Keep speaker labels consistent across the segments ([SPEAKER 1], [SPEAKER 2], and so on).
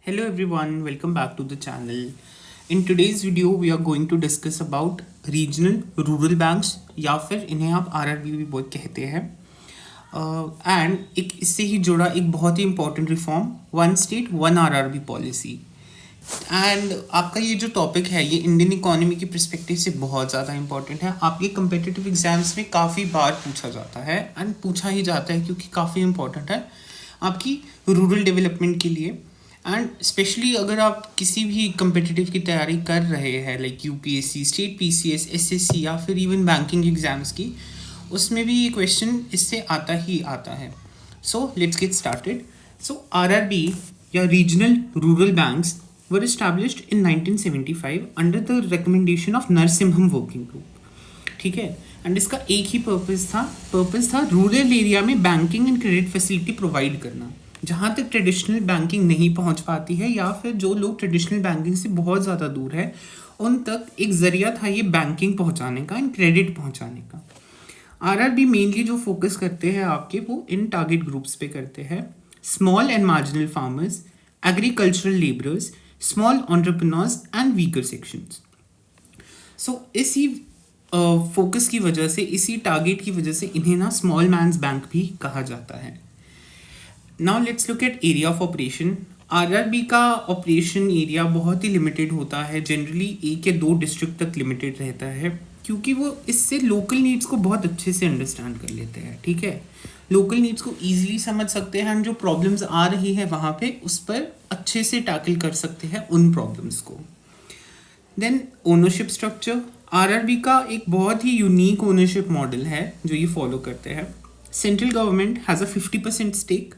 [SPEAKER 1] Hello everyone, welcome back to the channel. In today's video we are going to discuss about regional rural banks या फिर इन्हें आप RRB भी बहुत कहते हैं एंड एक इससे ही जुड़ा एक बहुत ही important reform one state one RRB policy. And आपका ये जो टॉपिक है ये इंडियन इकोनॉमी की पर्सपेक्टिव से बहुत ज़्यादा इंपॉर्टेंट है। आपके कम्पिटिटिव एग्जाम्स में काफ़ी बार पूछा जाता है एंड पूछा ही जाता है क्योंकि काफ़ी इंपॉर्टेंट है आपकी रूरल डेवलपमेंट के लिए। एंड स्पेशली अगर आप किसी भी कम्पिटिटिव की तैयारी कर रहे हैं like UPSC, state PCS, SSC या फिर इवन बैंकिंग एग्जाम्स की, उसमें भी ये क्वेश्चन इससे आता ही आता है। So let's get started. So RRB या regional rural banks were established in 1975 under the recommendation of Narasimham working group. ठीक है, एंड इसका एक ही पर्पस था रूरल एरिया में banking and credit facility provide करना, जहाँ तक ट्रेडिशनल बैंकिंग नहीं पहुँच पाती है या फिर जो लोग ट्रेडिशनल बैंकिंग से बहुत ज़्यादा दूर है उन तक एक ज़रिया था ये बैंकिंग पहुँचाने का एंड क्रेडिट पहुँचाने का। आरआरबी मेनली जो फोकस करते हैं आपके वो इन टारगेट ग्रुप्स पे करते हैं: small and marginal farmers, agricultural labourers, small entrepreneurs and weaker sections. So इसी फोकस की वजह से, इसी टारगेट की वजह से इन्हें ना स्मॉल मैन्स बैंक भी कहा जाता है। Now let's look at area of operation. RRB का ऑपरेशन एरिया बहुत ही लिमिटेड होता है, जनरली 1 या 2 डिस्ट्रिक्ट तक लिमिटेड रहता है क्योंकि वो इससे लोकल नीड्स को बहुत अच्छे से अंडरस्टैंड कर लेते हैं। ठीक है, लोकल नीड्स को ईजिली समझ सकते हैं, जो प्रॉब्लम्स आ रही है वहाँ पे उस पर अच्छे से टैकल कर सकते हैं उन प्रॉब्लम्स को। देन ओनरशिप स्ट्रक्चर, आरआरबी का एक बहुत ही यूनिक ओनरशिप मॉडल है जो ये फॉलो करते हैं। Central government has a 50% stake,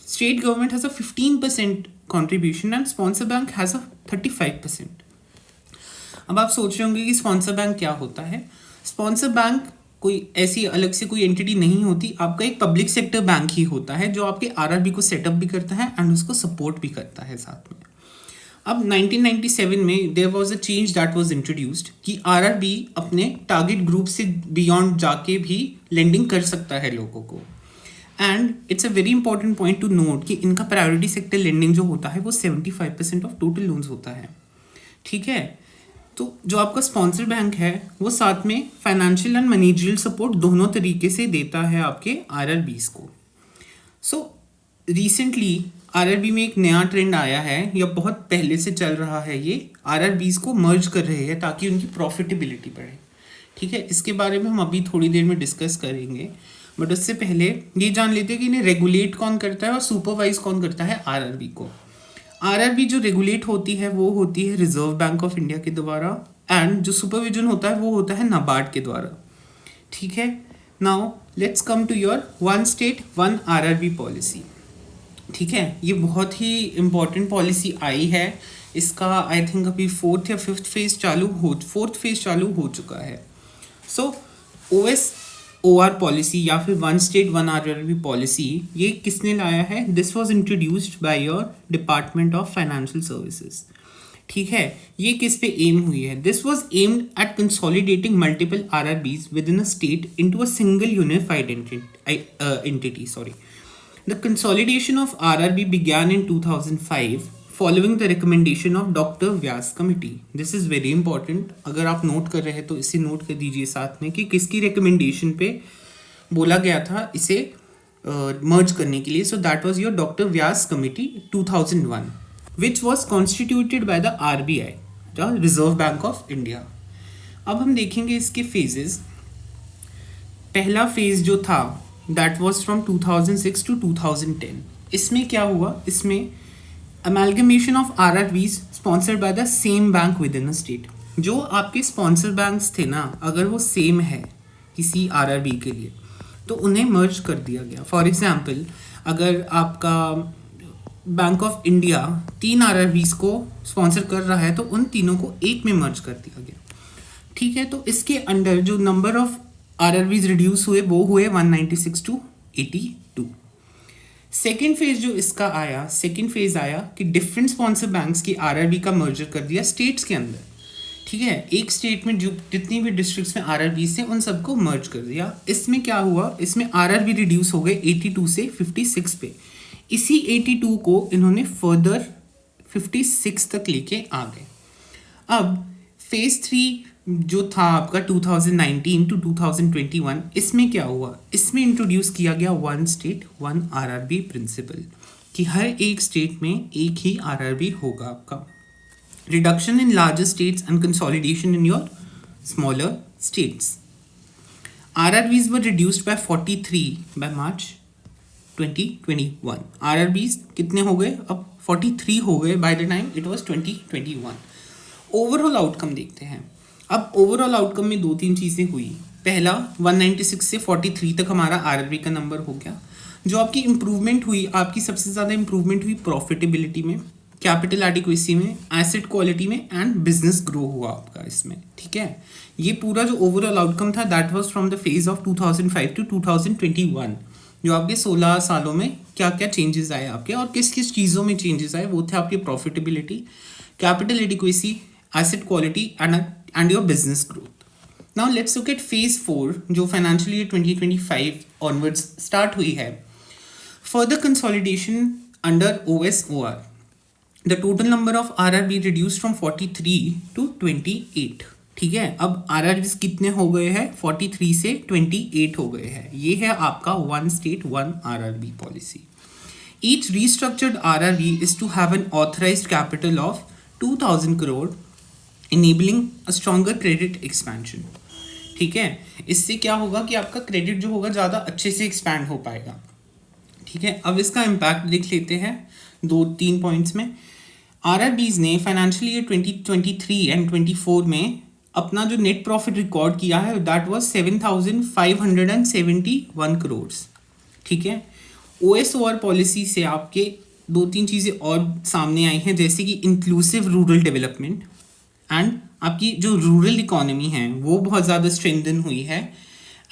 [SPEAKER 1] state government has a 15% contribution and sponsor bank has a 35%. अब आप सोच रहे होंगे कि स्पॉन्सर बैंक क्या होता है। स्पॉन्सर बैंक कोई ऐसी अलग से कोई एंटिटी नहीं होती, आपका एक पब्लिक सेक्टर बैंक ही होता है जो आपके आरआरबी को सेटअप भी करता है एंड उसको सपोर्ट भी करता है साथ में। अब 1997 में there was a change that was introduced कि आरआरबी अपने टारगेट ग्रुप से बियॉन्ड जाके भी लेंडिंग कर सकता है लोगों को। And it's a very important point to note कि इनका प्रायोरिटी सेक्टर लेंडिंग जो होता है वो 75% ऑफ टोटल लोन्स होता है। ठीक है, तो जो आपका स्पॉन्सर बैंक है वो साथ में फाइनेंशियल एंड मैनेजरियल सपोर्ट दोनों तरीके से देता है आपके आरआरबीज को। सो रिसेंटली आरआरबी में एक नया ट्रेंड आया है या बहुत पहले से चल रहा है, ये आरआरबीज को मर्ज कर रहे हैं ताकि उनकी प्रॉफिटेबिलिटी बढ़े। ठीक है, इसके बारे में हम अभी थोड़ी देर में डिस्कस करेंगे, बट उससे पहले ये जान लेते हैं कि इन्हें रेगुलेट कौन करता है और सुपरवाइज कौन करता है आरआरबी को। आरआरबी जो रेगुलेट होती है वो होती है रिजर्व बैंक ऑफ इंडिया के द्वारा एंड जो सुपरविजन होता है वो होता है नाबार्ड के द्वारा। ठीक है, now let's come to your one state one RRB policy. ठीक है, ये बहुत ही इम्पॉर्टेंट पॉलिसी आई है। इसका आई थिंक अभी 4th या 5th फेज चालू हो चुका है। सो OR पॉलिसी या फिर one state one RRB policy ये किसने लाया है? This was introduced by your department of financial services. ठीक है, ये किस पे एम हुई है? This was aimed at consolidating multiple RRBs with in a state into a single unified entity. The consolidation of RRB began in 2005 following the recommendation of Dr. Vyas Committee. This is very important. अगर आप note कर रहे हैं तो इसे note कर दीजिए साथ में कि किसकी रिकमेंडेशन पे बोला गया था इसे मर्ज करने के लिए। So that was your doctor Vyas committee 2001 which was constituted by the RBI, the reserve bank of India. अब हम देखेंगे इसके फेजेस। पहला फेज जो था दैट वॉज फ्रॉम 2006 टू 2010। इसमें क्या हुआ? इसमें amalgamation of RRBs sponsored by the same bank within a state। जो आपके स्पॉन्सर बैंक्स थे ना, अगर वो सेम है किसी आरआरबी के लिए तो उन्हें मर्ज कर दिया गया। फॉर एग्जांपल, अगर आपका बैंक ऑफ इंडिया 3 आरआरबीज को स्पॉन्सर कर रहा है तो उन तीनों को एक में मर्ज कर दिया गया। ठीक है, तो इसके अंडर जो नंबर ऑफ आरआरबीज रिड्यूस हुए वो हुए 196 टू 82। सेकेंड फेज जो इसका आया, सेकेंड फेज आया कि डिफरेंट स्पॉन्सर बैंक्स की आरआरबी का मर्जर कर दिया स्टेट्स के अंदर। ठीक है, एक स्टेट में जो जितनी भी डिस्ट्रिक्ट्स में आरआरबी थे उन सबको मर्ज कर दिया। इसमें क्या हुआ? इसमें आरआरबी रिड्यूस हो गए 82 से 56 पे। इसी 82 को इन्होंने फर्दर 56 तक लेके आ गए। अब फेज 3 जो था आपका 2019 टू 2021, इसमें क्या हुआ, इसमें इंट्रोड्यूस किया गया one state one RRB principle, कि हर एक स्टेट में एक ही आरआरबी होगा आपका। Reduction in larger states and consolidation in your smaller states. RRBs were reduced by 43 by March 2021। RRBs कितने हो गए, अब 43 हो गए by the time it was 2021। Overall outcome देखते हैं। अब ओवरऑल आउटकम में 2-3 चीज़ें हुई। पहला, 196 से 43 तक हमारा RRB का नंबर हो गया। जो आपकी इम्प्रूवमेंट हुई, आपकी सबसे ज़्यादा इम्प्रूवमेंट हुई प्रॉफिटेबिलिटी में, कैपिटल एडिक्वेसी में, एसेट क्वालिटी में एंड बिजनेस ग्रो हुआ आपका इसमें। ठीक है, ये पूरा जो ओवरऑल आउटकम था that was from the phase of 2005 to 2021। जो आपके 16 सालों में क्या क्या चेंजेस आए आपके और किस किस चीज़ों में चेंजेस आए, वो थे आपकी profitability, capital adequacy, asset quality and your business growth. Now let's look at phase 4 जो फाइनेंशियल ईयर 2025 ऑनवर्ड्स स्टार्ट हुई है। Further consolidation under OSOR। The total number of RRB reduced from 43 to 28। ठीक है, अब RRBs कितने हो गए हैं, 43 से 28 हो गए हैं। ये है आपका one state one RRB policy. Each restructured RRB is to have an authorized capital of 2000 crore enabling a stronger credit expansion। ठीक है, इससे क्या होगा कि आपका क्रेडिट जो होगा ज़्यादा अच्छे से एक्सपैंड हो पाएगा। ठीक है, अब इसका इम्पैक्ट देख लेते हैं 2-3 पॉइंट्स में। RRBs ने फाइनेंशियल ईयर 2023 एंड 24 में अपना जो नेट प्रॉफिट रिकॉर्ड किया है दैट वाज 7,571 करोड़। ठीक है, OSOR पॉलिसी से आपके 2-3 चीज़ें और सामने आई हैं, जैसे कि इंक्लूसिव रूरल डेवलपमेंट एंड आपकी जो रूरल इकोनॉमी है वो बहुत ज़्यादा स्ट्रेंथन हुई है।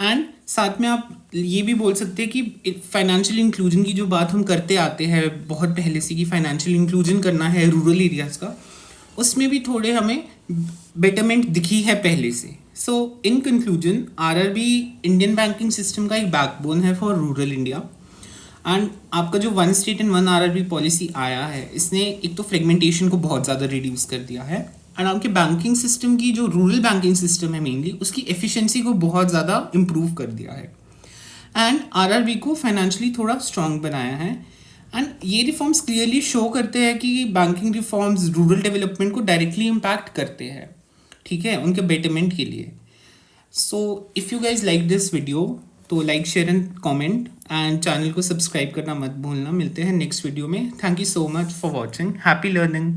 [SPEAKER 1] एंड साथ में आप ये भी बोल सकते हैं कि फाइनेंशियल इंक्लूजन की जो बात हम करते आते हैं बहुत पहले से कि फाइनेंशियल इंक्लूजन करना है रूरल एरियाज़ का, उसमें भी थोड़े हमें बेटरमेंट दिखी है पहले से। So in conclusion RRB Indian banking system का एक बैकबोन है फॉर रूरल इंडिया। एंड आपका जो one state and one RRB policy आया है, इसने एक तो फ्रेगमेंटेशन को बहुत ज़्यादा रिड्यूस कर दिया है एंड आपके बैंकिंग सिस्टम की जो रूरल बैंकिंग सिस्टम है मेनली उसकी एफिशिएंसी को बहुत ज़्यादा इम्प्रूव कर दिया है एंड RRB को फाइनेंशियली थोड़ा स्ट्रॉन्ग बनाया है। एंड ये रिफॉर्म्स क्लियरली शो करते हैं कि बैंकिंग रिफॉर्म्स रूरल डेवलपमेंट को डायरेक्टली इम्पैक्ट करते हैं, ठीक है, उनके बेटरमेंट के लिए। So if you guys like this video तो like share and comment and channel को सब्सक्राइब करना मत भूलना। मिलते हैं नेक्स्ट वीडियो में। Thank you so much for watching. Happy learning.